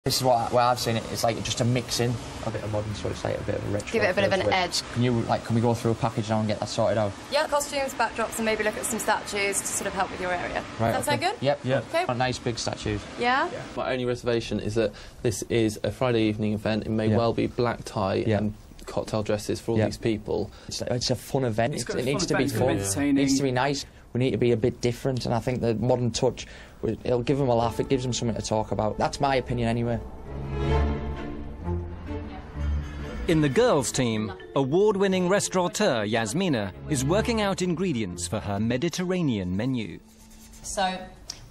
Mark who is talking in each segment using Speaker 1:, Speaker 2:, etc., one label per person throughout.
Speaker 1: This is where I've seen it. It's like just a mixing, a bit of modern, so it's like a bit of a retro.
Speaker 2: Give it a bit of an edge.
Speaker 1: Can we go through a package now and get that sorted out?
Speaker 2: Yeah, costumes, backdrops, and maybe look at some statues to sort of help with your area.
Speaker 1: Right,
Speaker 2: Does that sound good?
Speaker 1: Yep.
Speaker 2: Okay.
Speaker 1: Nice big statues.
Speaker 2: Yeah?
Speaker 3: My only reservation is that this is a Friday evening event. It may well be black tie and cocktail dresses for all these people.
Speaker 1: It's a fun event. It needs to be fun. It
Speaker 4: entertaining.
Speaker 1: needs to be nice. We need to be a bit different, and I think the modern touch, it'll give them a laugh. It gives them something to talk about. That's my opinion anyway.
Speaker 5: In the girls' team, award-winning restaurateur Yasmina is working out ingredients for her Mediterranean menu.
Speaker 6: So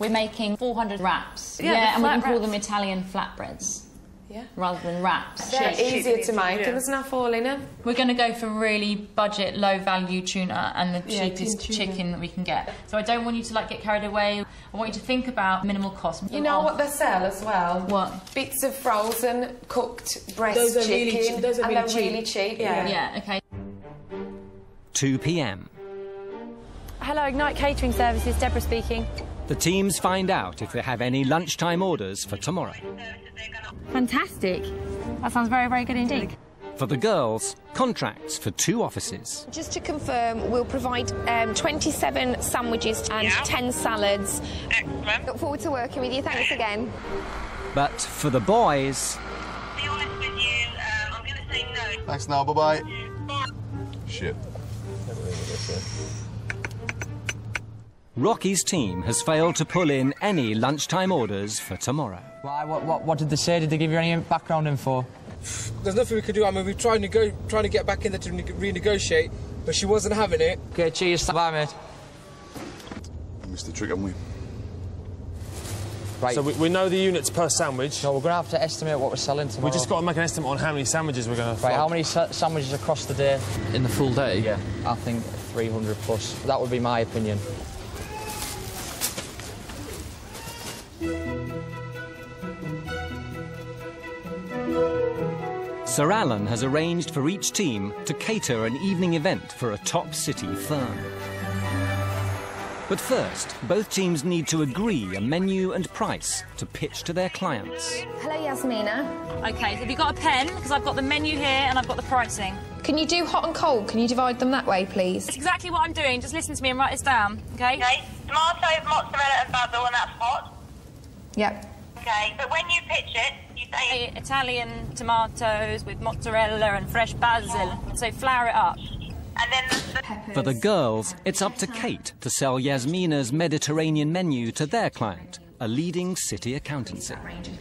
Speaker 6: we're making 400 wraps.
Speaker 2: Yeah,
Speaker 6: and we can call them Italian flatbreads.
Speaker 2: Yeah.
Speaker 6: Rather than wraps.
Speaker 2: They're easier to make, and there's enough oil in them.
Speaker 6: We're going to go for really budget, low-value tuna and the cheapest chicken that we can get. So I don't want you to get carried away. I want you to think about minimal cost.
Speaker 2: You know what they sell as well?
Speaker 6: What?
Speaker 2: Bits of frozen cooked breast chicken.
Speaker 4: Those are
Speaker 2: really cheap.
Speaker 6: Yeah, okay.
Speaker 5: 2 p.m.
Speaker 7: Hello, Ignite Catering Services, Deborah speaking.
Speaker 5: The teams find out if they have any lunchtime orders for tomorrow.
Speaker 7: Fantastic. That sounds very, very good indeed.
Speaker 5: For the girls, contracts for 2 offices.
Speaker 8: Just to confirm, we'll provide 27 sandwiches and 10 salads.
Speaker 9: Excellent.
Speaker 8: Look forward to working with you. Thanks again.
Speaker 5: But for the boys...
Speaker 9: To be honest with you, I'm going to say no.
Speaker 10: Thanks now, bye-bye. Shit.
Speaker 5: Rocky's team has failed to pull in any lunchtime orders for tomorrow.
Speaker 1: Why? What did they say? Did they give you any background info?
Speaker 4: There's nothing we could do. I mean, we've tried to get back in there to renegotiate, but she wasn't having it.
Speaker 1: Okay, cheers. Bye, mate.
Speaker 10: Missed the trick, haven't we?
Speaker 1: Right.
Speaker 11: So we know the units per sandwich.
Speaker 1: So we're going to have to estimate what we're selling tomorrow.
Speaker 11: We just got to make an estimate on how many sandwiches we're going to...
Speaker 1: Right, how many sandwiches across the day?
Speaker 3: In the full day?
Speaker 1: Yeah, I think 300 plus. That would be my opinion.
Speaker 5: Sir Alan has arranged for each team to cater an evening event for a top city firm. But first, both teams need to agree a menu and price to pitch to their clients.
Speaker 8: Hello, Yasmina.
Speaker 6: OK, so have you got a pen? Because I've got the menu here and I've got the pricing.
Speaker 8: Can you do hot and cold? Can you divide them that way, please?
Speaker 6: That's exactly what I'm doing. Just listen to me and write this down, OK?
Speaker 9: Okay, tomatoes, mozzarella and basil, and that's hot.
Speaker 8: Yep.
Speaker 9: Okay, but when you pitch it, you say...
Speaker 6: Italian tomatoes with mozzarella and fresh basil. So flour it up.
Speaker 9: And then
Speaker 5: For the girls, it's up to Kate to sell Yasmina's Mediterranean menu to their client, a leading city accountancy.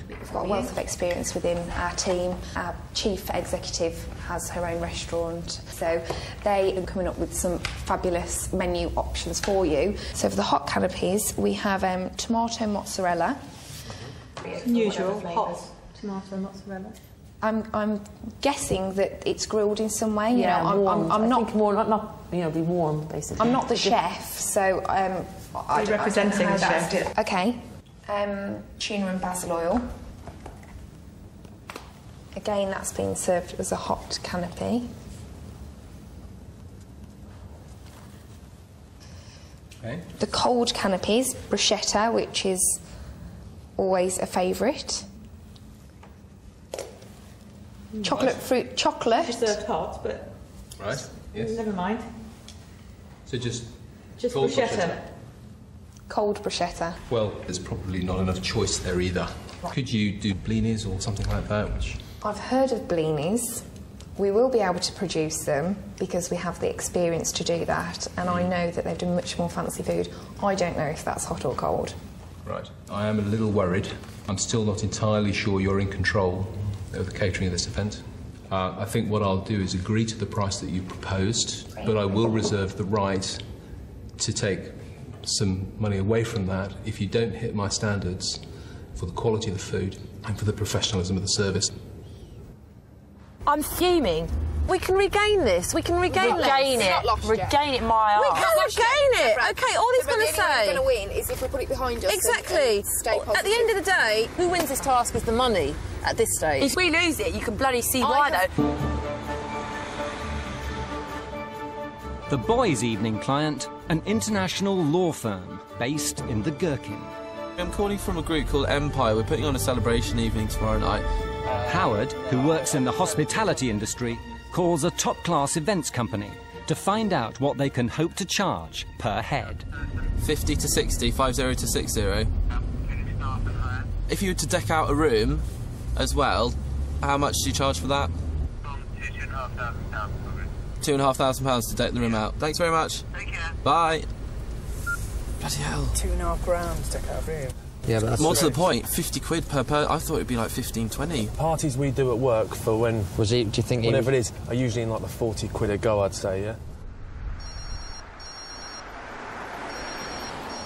Speaker 8: We've got a wealth of experience within our team. Our chief executive has her own restaurant, so they are coming up with some fabulous menu options for you. So for the hot canapes, we have tomato mozzarella.
Speaker 7: Unusual, hot tomato mozzarella.
Speaker 8: I'm guessing that it's grilled in some way.
Speaker 7: Yeah,
Speaker 8: you know,
Speaker 7: warmed.
Speaker 8: I'm not
Speaker 7: more, not be warm, basically.
Speaker 8: I'm not the chef, so
Speaker 7: Are you representing the chef?
Speaker 8: Okay. Tuna and basil oil. Again, that's been served as a hot canapé.
Speaker 4: Okay.
Speaker 8: The cold canapes, bruschetta, which is always a favourite. Chocolate fruit chocolate.
Speaker 7: Served hot, but
Speaker 4: Right, yes.
Speaker 7: never mind.
Speaker 4: So just
Speaker 7: Cold bruschetta.
Speaker 8: Cold bruschetta.
Speaker 12: Well, there's probably not enough choice there either. Could you do blinis or something like that?
Speaker 8: I've heard of blinis. We will be able to produce them because we have the experience to do that, and I know that they've done much more fancy food. I don't know if that's hot or cold.
Speaker 12: Right. I am a little worried. I'm still not entirely sure you're in control of the catering of this event. I think what I'll do is agree to the price that you proposed, but I will reserve the right to take some money away from that if you don't hit my standards for the quality of the food and for the professionalism of the service.
Speaker 7: I'm fuming. We can regain this. We can regain it. Regain it, my
Speaker 13: We can regain it. OK, all he's going to say...
Speaker 8: The only way we're going to win is if we put it behind us.
Speaker 13: Exactly. At the end of the day, who wins this task is the money at this stage.
Speaker 7: If we lose it, you can bloody see why, though.
Speaker 5: The boys' evening client, an international law firm based in the Gherkin.
Speaker 3: I'm calling from a group called Empire. We're putting on a celebration evening tomorrow night.
Speaker 5: Howard, who works in the hospitality industry, calls a top-class events company to find out what they can hope to charge per head.
Speaker 3: 50 to 60, 50 to 60. If you were to deck out a room as well, how much do you charge for that? £2,500 to deck the room out. Thanks very much. Take care. Bye. Bloody hell.
Speaker 4: £2.5 grand to deck out a room.
Speaker 1: Yeah, but that's
Speaker 3: more to the point, 50 quid per person. I thought it'd be like 15, 20.
Speaker 11: Parties we do at work for when...
Speaker 1: Was he, do you think
Speaker 11: whatever it is, are usually in like the 40 quid a go, I'd say, yeah?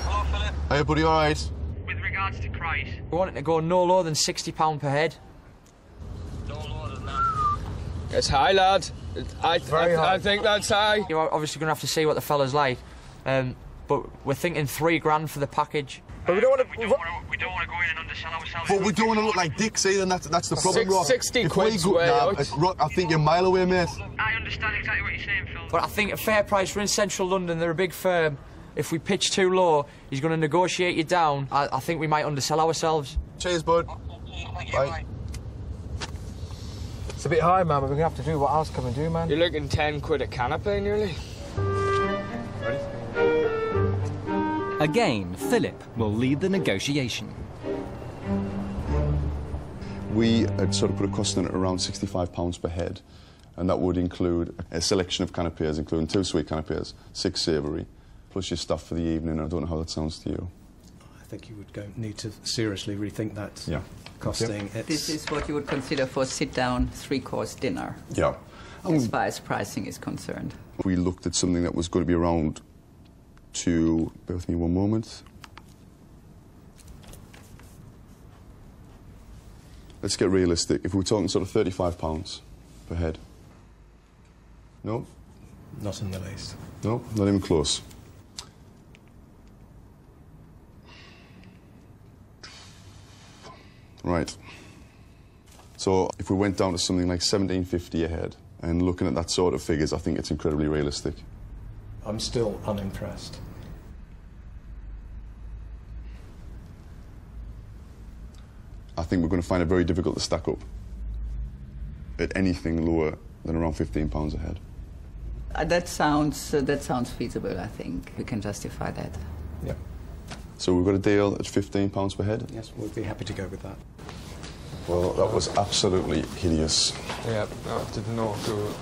Speaker 9: Hello, Philip.
Speaker 10: Hey, buddy, all right?
Speaker 9: With regards to price...
Speaker 1: We want it to go no lower than £60 per head.
Speaker 9: No lower than that.
Speaker 4: It's high, lad. I think that's high.
Speaker 1: You're obviously going to have to see what the fella's like. But we're thinking £3 grand for the package.
Speaker 4: But we don't want to
Speaker 9: go in and undersell ourselves.
Speaker 10: But we don't want to look like dicks either, and that's the problem, Rock.
Speaker 4: 60 quid's way out.
Speaker 10: Rock, I think you're a mile away, mate.
Speaker 9: I understand exactly what you're saying, Phil.
Speaker 1: But I think at fair price, we're in central London, they're a big firm. If we pitch too low, he's going to negotiate you down. I think we might undersell ourselves.
Speaker 10: Cheers, bud. Bye.
Speaker 4: It's a bit high, man, but we're going to have to do what else can we do, man? You're looking 10 quid a canopy, nearly.
Speaker 10: Ready?
Speaker 5: Again, Philip will lead the negotiation.
Speaker 10: We had sort of put a cost on it around £65 per head, and that would include a selection of canapés, including 2 sweet canapés, 6 savoury, plus your stuff for the evening. I don't know how that sounds to you.
Speaker 14: I think you would need to seriously rethink that costing.
Speaker 15: Yeah. This is what you would consider for sit-down 3-course dinner.
Speaker 10: Yeah.
Speaker 15: As far as pricing is concerned.
Speaker 10: We looked at something that was going to be around bear with me one moment. Let's get realistic. If we're talking sort of £35 per head. No?
Speaker 14: Not in the least.
Speaker 10: No, not even close. Right. So if we went down to something like £17.50 a head, and looking at that sort of figures, I think it's incredibly realistic.
Speaker 14: I'm still unimpressed.
Speaker 10: I think we're going to find it very difficult to stack up at anything lower than around £15 a head.
Speaker 15: That sounds feasible, I think. We can justify that.
Speaker 10: Yeah. So we've got a deal at £15 per head?
Speaker 14: Yes, we'd be happy to go with that.
Speaker 10: Well, that was absolutely hideous.
Speaker 4: Yeah, that did not go.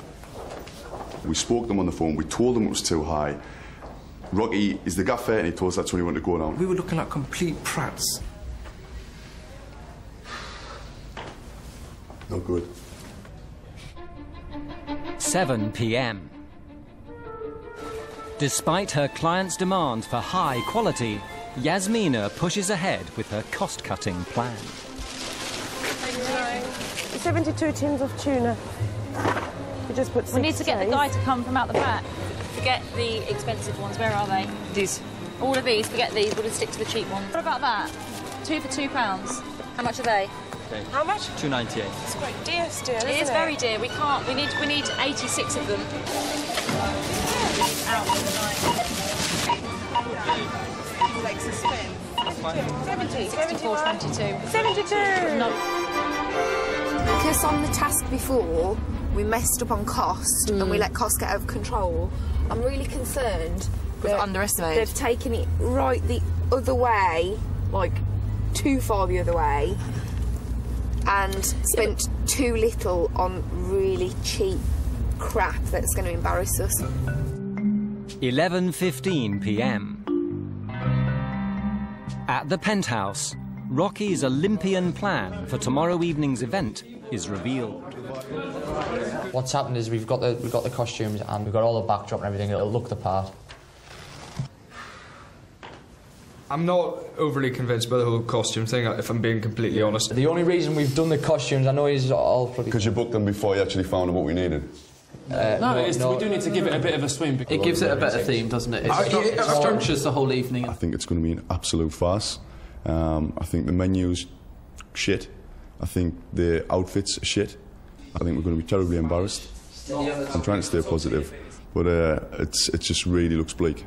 Speaker 10: We spoke to them on the phone, we told them it was too high. Rocky is the gaffer, and he told us that's when he wanted to go down.
Speaker 16: We were looking like complete prats.
Speaker 10: No good.
Speaker 5: 7 p.m. Despite her client's demand for high quality, Yasmina pushes ahead with her cost-cutting plan.
Speaker 13: 72 tins of tuna. We just put 6
Speaker 6: We need to get the
Speaker 13: days.
Speaker 6: guy to come from out the back. Forget the expensive ones. Where are they?
Speaker 13: These.
Speaker 6: All of these. Forget these. We'll just stick to the cheap ones. What about that? 2 for £2. How much are they?
Speaker 13: Okay. How much?
Speaker 5: £2.98.
Speaker 13: It's quite dear still, isn't it?
Speaker 6: It is very dear. We can't. We need 86 of them. Out
Speaker 13: Like suspense. 70.
Speaker 6: 64.22.
Speaker 13: 72.
Speaker 6: No.
Speaker 8: Because on the task before, we messed up on cost and we let cost get out of control, I'm really concerned
Speaker 2: We've underestimated.
Speaker 8: They've taken it right the other way, like too far the other way, and spent too little on really cheap crap that's going to embarrass us.
Speaker 5: 11:15 p.m. At the penthouse, Rocky's Olympian plan for tomorrow evening's event is revealed.
Speaker 1: What's happened is we've got the costumes and we've got all the backdrop and everything. It'll look the part.
Speaker 17: I'm not overly convinced by the whole costume thing, if I'm being completely honest.
Speaker 1: The only reason we've done the costumes, I know is all probably...
Speaker 10: Because you booked them before you actually found out what we needed.
Speaker 3: No, we do need to give it a bit of a swing. It gives it a better theme, doesn't it? It structures the whole evening.
Speaker 10: I think it's going to be an absolute farce. I think the menu's shit. I think the outfits are shit. I think we're going to be terribly embarrassed. I'm trying to stay positive, but it just really looks bleak.